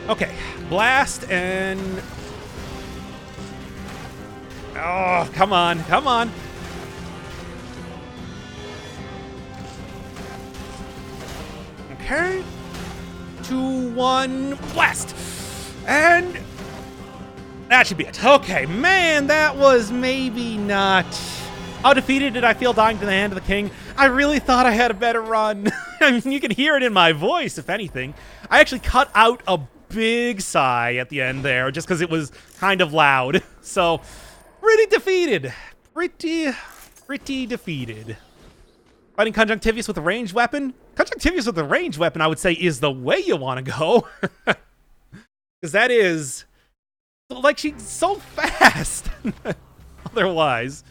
Okay, blast and... Oh, come on, come on. Okay. 2, 1, blast. And that should be it. Okay, man, that was maybe not... How defeated did I feel dying to the hand of the king? I really thought I had a better run. I mean, you can hear it in my voice, if anything. I actually cut out a big sigh at the end there, just because it was kind of loud. So, pretty defeated. Pretty defeated. Fighting Conjunctivius with a ranged weapon? Conjunctivius with a ranged weapon, I would say, is the way you want to go. Because that is... Like, she's so fast. Otherwise...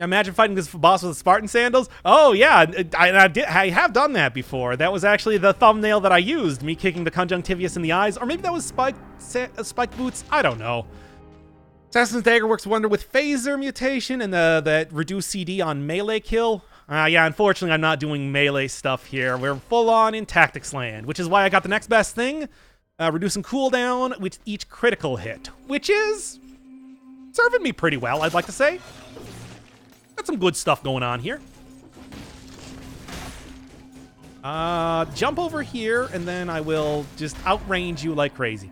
Imagine fighting this boss with Spartan sandals. Oh yeah, I have done that before. That was actually the thumbnail that I used, me kicking the Conjunctivius in the eyes, or maybe that was spike boots. I don't know. Assassin's Dagger works wonder with phaser mutation and that reduced CD on melee kill. Yeah, unfortunately, I'm not doing melee stuff here. We're full on in tactics land, which is why I got the next best thing. Reducing cooldown with each critical hit, which is serving me pretty well, I'd like to say. Got some good stuff going on here. Jump over here, and then I will just outrange you like crazy.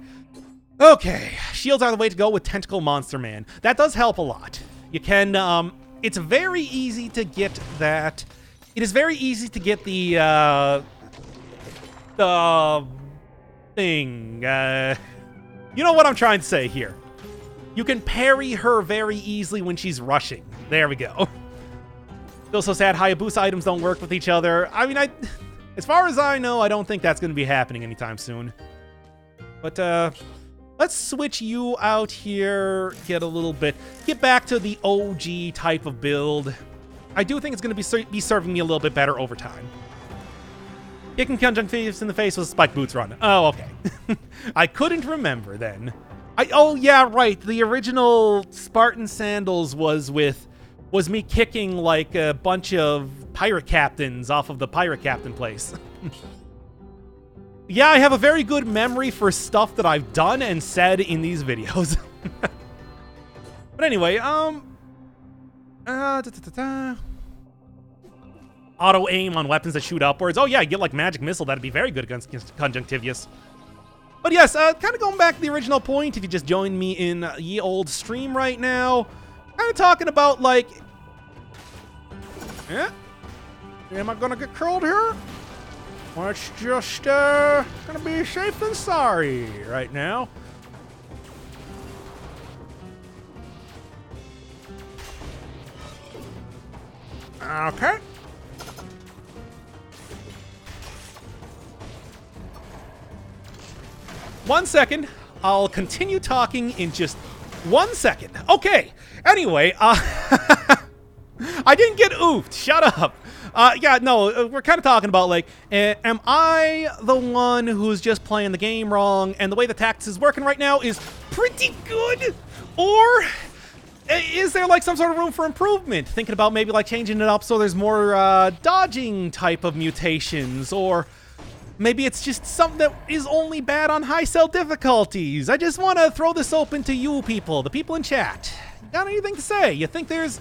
Okay, shields are the way to go with Tentacle Monster Man. That does help a lot. You can, it's very easy to get that. It is very easy to get the thing. You know what I'm trying to say here. You can parry her very easily when she's rushing. There we go. Feel so sad Hayabusa items don't work with each other. I mean, as far as I know, I don't think that's going to be happening anytime soon. But, let's switch you out here, get back to the OG type of build. I do think it's going to be serving me a little bit better over time. Kicking Conjunctivius in the face with a spike boots run. Oh, okay. I couldn't remember then. Oh, yeah, right. The original Spartan Sandals was me kicking like a bunch of pirate captains off of the pirate captain place. Yeah, I have a very good memory for stuff that I've done and said in these videos. But anyway, auto aim on weapons that shoot upwards. Oh yeah, you get like magic missile. That'd be very good against Conjunctivius. But yes, kind of going back to the original point, if you just joined me in ye old stream right now, kind of talking about like, yeah, am I gonna get curled here? Let's just gonna be safe than sorry right now. Okay. One second. I'll continue talking in just 1 second. Okay. Anyway, I didn't get oofed. Shut up. Yeah, no, we're kind of talking about, like, am I the one who's just playing the game wrong, and the way the tactics is working right now is pretty good? Or is there, like, some sort of room for improvement? Thinking about maybe, like, changing it up so there's more dodging type of mutations, or maybe it's just something that is only bad on high cell difficulties. I just want to throw this open to you people, the people in chat. Got anything to say? You think there's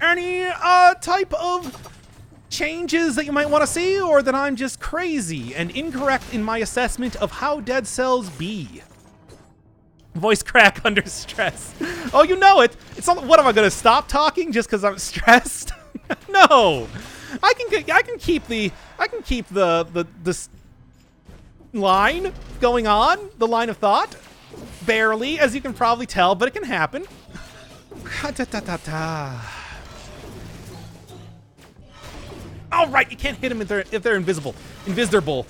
any type of changes that you might want to see, or that I'm just crazy and incorrect in my assessment of how dead cells be? Voice crack under stress. Oh, you know it. It's not. What am I gonna stop talking just because I'm stressed? No. I can keep the line going on, the line of thought, barely, as you can probably tell, but it can happen. All right, you can't hit them if they're invisible. Invisible.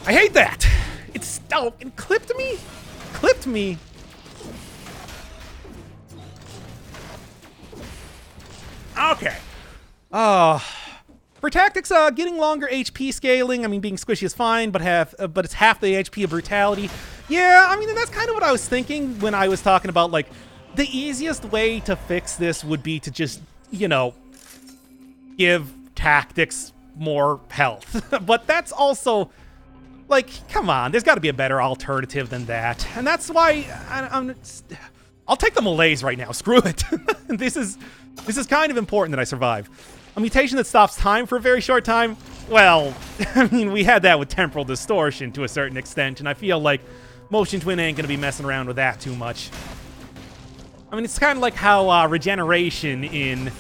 I hate that. It's it clipped me. Clipped me. Okay. For tactics, getting longer HP scaling. I mean, being squishy is fine, but it's half the HP of brutality. Yeah, I mean, and that's kind of what I was thinking when I was talking about, like, the easiest way to fix this would be to just, you know, give tactics more health. But that's also, like, come on, there's got to be a better alternative than that. And that's why I'll take the malaise right now. Screw it. This is kind of important that I survive. A mutation that stops time for a very short time? Well, I mean, we had that with temporal distortion to a certain extent, and I feel like Motion Twin ain't gonna be messing around with that too much. I mean, it's kind of like how regeneration in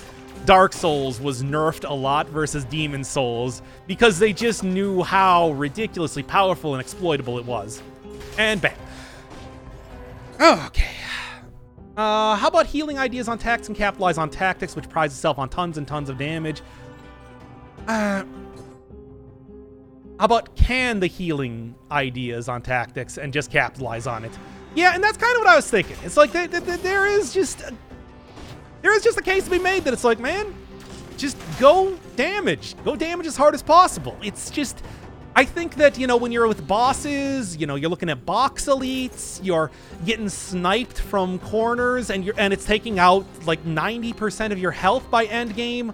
Dark Souls was nerfed a lot versus Demon Souls, because they just knew how ridiculously powerful and exploitable it was. And bam. Okay. How about healing ideas on tactics and capitalize on tactics, which prides itself on tons and tons of damage? How about can the healing ideas on tactics and just capitalize on it? Yeah, and that's kind of what I was thinking. It's like there is just a case to be made that it's like, man, just go damage as hard as possible. It's just, I think that, you know, when you're with bosses, you know, you're looking at box elites, you're getting sniped from corners, and it's taking out like 90% of your health by end game.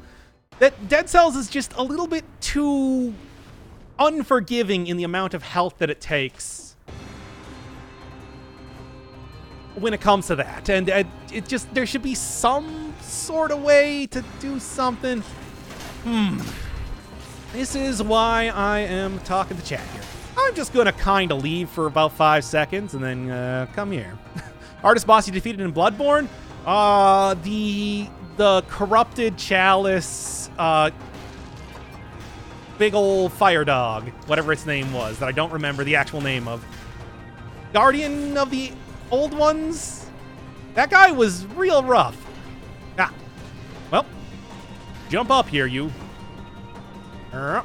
That Dead Cells is just a little bit too unforgiving in the amount of health that it takes when it comes to that. And it just, there should be some sort of way to do something. This is why I am talking to chat here. I'm just gonna kind of leave for about 5 seconds and then come here. Hardest boss you defeated in Bloodborne? The corrupted chalice, big old fire dog, whatever its name was, that I don't remember the actual name of. Guardian of the Old Ones? That guy was real rough. Ah, well, jump up here, you. No.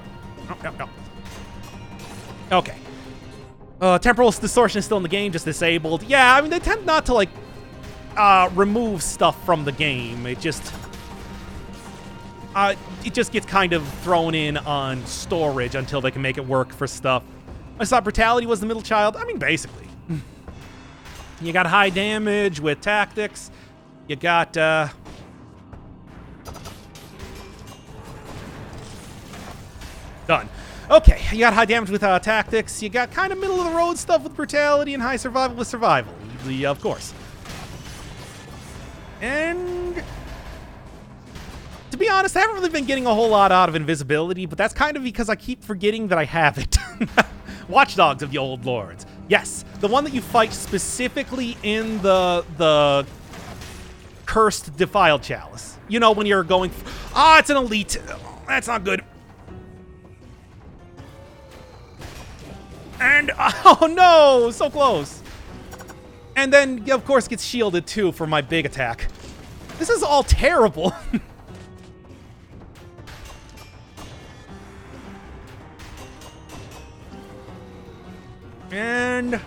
Okay. Temporal distortion is still in the game, just disabled. Yeah, I mean, they tend not to, like, remove stuff from the game. It just gets kind of thrown in on storage until they can make it work for stuff. I thought brutality was the middle child. I mean, basically. You got high damage with tactics. You got, done. Okay, you got high damage with tactics. You got kind of middle of the road stuff with brutality and high survival with survival. Of course. And to be honest, I haven't really been getting a whole lot out of invisibility, but that's kind of because I keep forgetting that I have it. Watchdogs of the Old Lords. Yes, the one that you fight specifically in the cursed defiled chalice. You know, when you're going, it's an elite. That's not good. And, oh no, so close. And then, of course, gets shielded too for my big attack. This is all terrible. And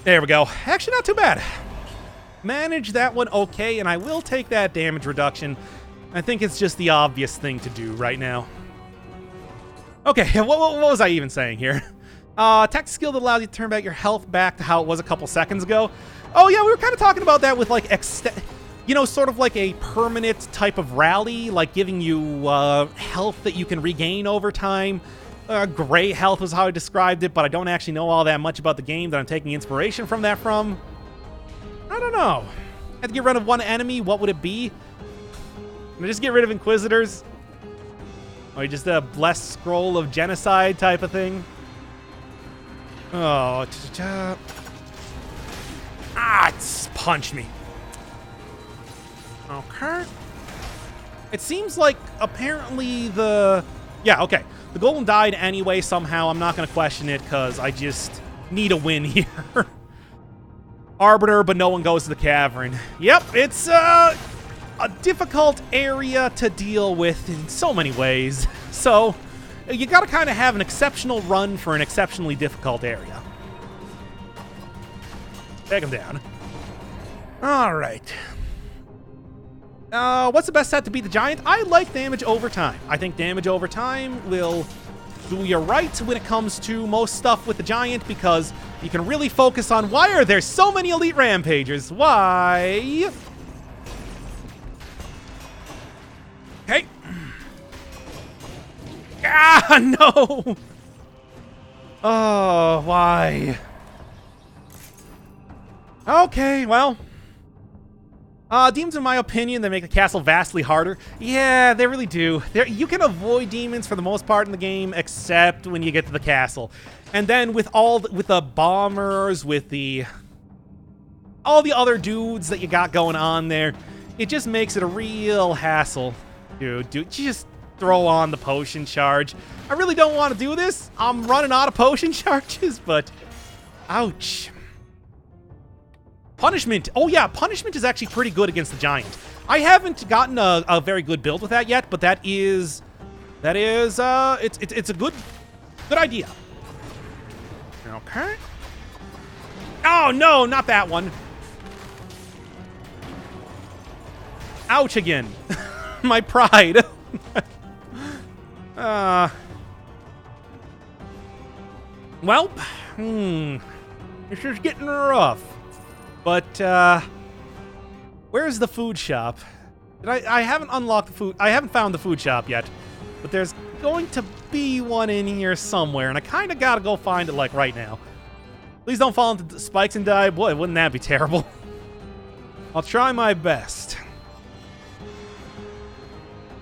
there we go. Actually, not too bad. managed that one okay, and I will take that damage reduction. I think it's just the obvious thing to do right now. Okay, what was I even saying here? Tech skill that allows you to turn back your health back to how it was a couple seconds ago. Oh yeah, we were kind of talking about that with like, you know, sort of like a permanent type of rally, like giving you health that you can regain over time. Gray health was how I described it, but I don't actually know all that much about the game that I'm taking inspiration from that from. I don't know. Had to get rid of one enemy, what would it be? Can I just get rid of Inquisitors? Or just a blessed scroll of genocide type of thing? Oh, it's punched me. Okay. It seems like apparently yeah, okay. The golem died anyway somehow. I'm not going to question it because I just need a win here. Arbiter, but no one goes to the cavern. Yep, it's a difficult area to deal with in so many ways. So you got to kind of have an exceptional run for an exceptionally difficult area. Take him down. All right. What's the best set to beat the giant? I like damage over time. I think damage over time will do you right when it comes to most stuff with the giant because you can really focus on why are there so many elite rampagers? Why? Okay. Ah, no! Oh, why? Okay, well. Demons, in my opinion, they make the castle vastly harder. Yeah, they really do. You can avoid demons for the most part in the game, except when you get to the castle. And then with the bombers, with all the other dudes that you got going on there, it just makes it a real hassle. Dude, just throw on the potion charge. I really don't want to do this. I'm running out of potion charges, but ouch. Punishment. Oh yeah, punishment is actually pretty good against the giant. I haven't gotten a very good build with that yet, but it's a good idea. Okay. Oh no, not that one. Ouch again. My pride. Well, this is getting rough. But, where's the food shop? I haven't unlocked the food. I haven't found the food shop yet. But there's going to be one in here somewhere, and I kind of gotta go find it, like, right now. Please don't fall into the spikes and die. Boy, wouldn't that be terrible? I'll try my best.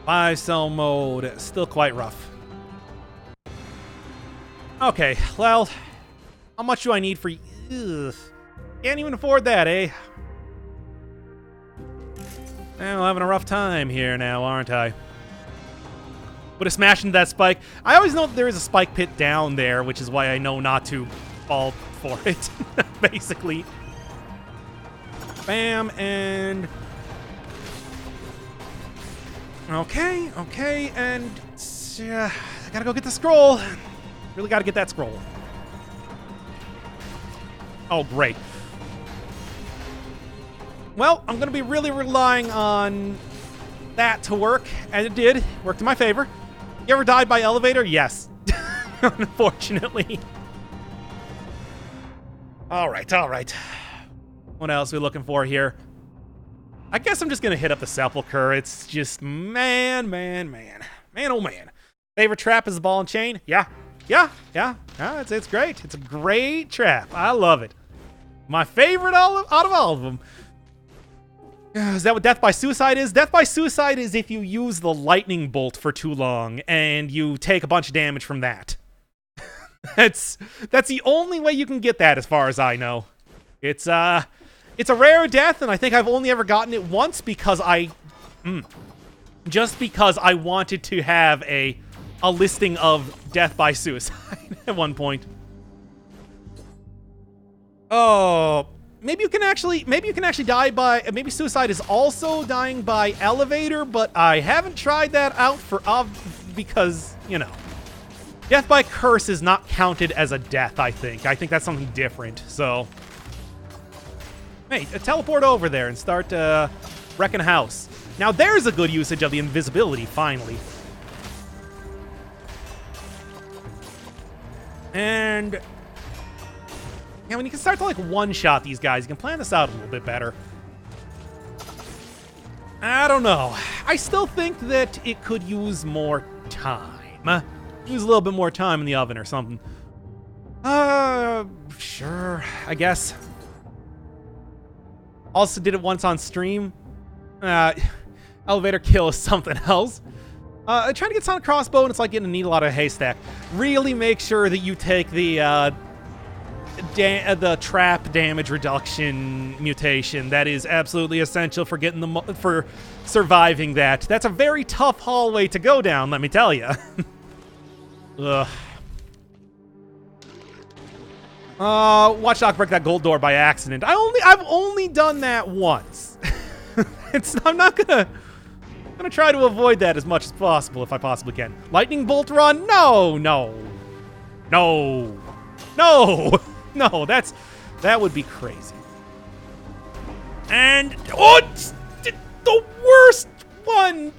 Buy-sell mode. Still quite rough. Okay, well, how much do I need for... Ugh. Can't even afford that, eh? Well, having a rough time here now, aren't I? Would have smashed into that spike. I always know that there is a spike pit down there, which is why I know not to fall for it, basically. Bam, and... Okay, and... I gotta go get the scroll. Really gotta get that scroll. Oh, great. Well, I'm going to be really relying on that to work, and it did. Worked in my favor. You ever died by elevator? Yes. Unfortunately. All right. What else are we looking for here? I guess I'm just going to hit up the sepulcher. It's just, man, oh man. Favorite trap is the ball and chain? Yeah. It's great. It's a great trap. I love it. My favorite out of all of them. Is that what Death by Suicide is? Death by Suicide is if you use the lightning bolt for too long and you take a bunch of damage from that. That's the only way you can get that as far as I know. It's a rare death, and I think I've only ever gotten it once because just because I wanted to have a listing of Death by Suicide at one point. Oh, maybe you can actually die by, maybe suicide is also dying by elevator, but I haven't tried that out because, you know, death by curse is not counted as a death, I think. I think that's something different, so. Hey, teleport over there and start wrecking house. Now there's a good usage of the invisibility, finally. And yeah, when you can start to like one-shot these guys, you can plan this out a little bit better. I don't know. I still think that it could use more time. Use a little bit more time in the oven or something. Sure, I guess. Also did it once on stream. Elevator kill is something else. Trying to get Sonic Crossbow, and it's like getting a needle out of a haystack. Really make sure that you take the trap damage reduction mutation. That is absolutely essential for getting for surviving that. That's a very tough hallway to go down, let me tell you. Ugh. Watchdog break that gold door by accident. I've only done that once. I'm gonna try to avoid that as much as possible if I possibly can. Lightning bolt run? No. That would be crazy. And the worst one.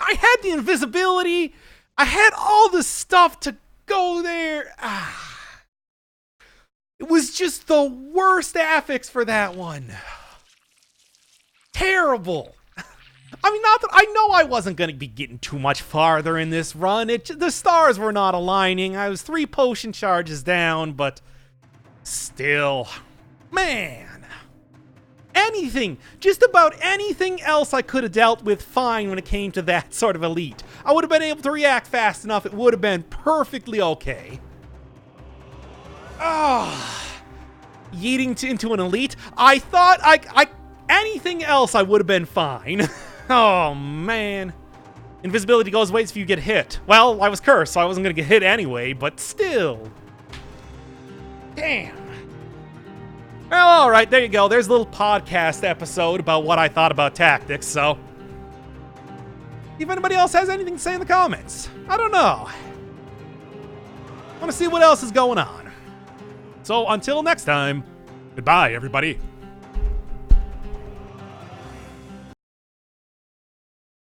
I had the invisibility. I had all the stuff to go there. It was just the worst affix for that one. Terrible. I mean, not that I know I wasn't going to be getting too much farther in this run. The stars were not aligning. I was 3 potion charges down, but still, man. Anything, just about anything else I could have dealt with fine when it came to that sort of elite. I would have been able to react fast enough. It would have been perfectly okay. Yeeting into an elite. I thought anything else I would have been fine. Oh, man. Invisibility goes away if you get hit. Well, I was cursed, so I wasn't going to get hit anyway, but still. Damn. Well, all right, there you go. There's a little podcast episode about what I thought about tactics, so. If anybody else has anything to say in the comments. I don't know. I want to see what else is going on. So, until next time, goodbye, everybody.